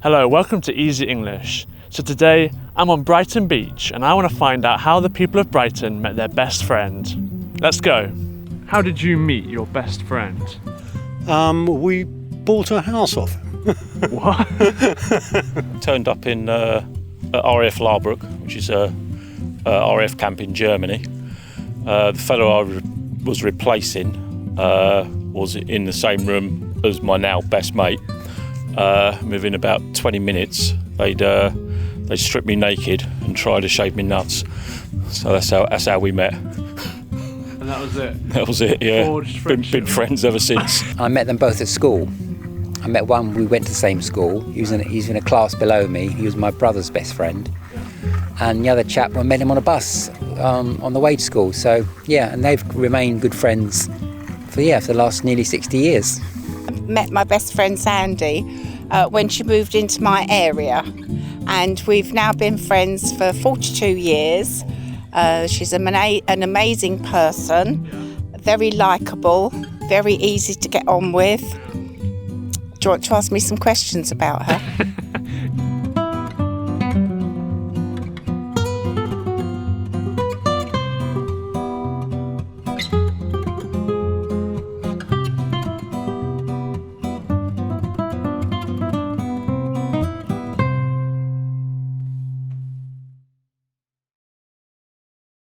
Hello, welcome to Easy English. So today I'm on Brighton Beach and I want to find out how the people of Brighton met their best friend. Let's go. How did you meet your best friend? We bought a house off him. What? Turned up in at RAF Larbrook, which is a RAF camp in Germany. The fellow I was replacing was in the same room as my now best mate. Within about 20 minutes, they stripped me naked and tried to shave me nuts. So that's how we met. And that was it? That was it, yeah. Been friends ever since. I met them both at school. I met one, we went to the same school. He's in a class below me. He was my brother's best friend. And the other chap, I met him on a bus on the way to school. So, yeah, and they've remained good friends for the last nearly 60 years. I met my best friend Sandy when she moved into my area. And we've now been friends for 42 years. She's an amazing person, very likeable, very easy to get on with. Do you want to ask me some questions about her?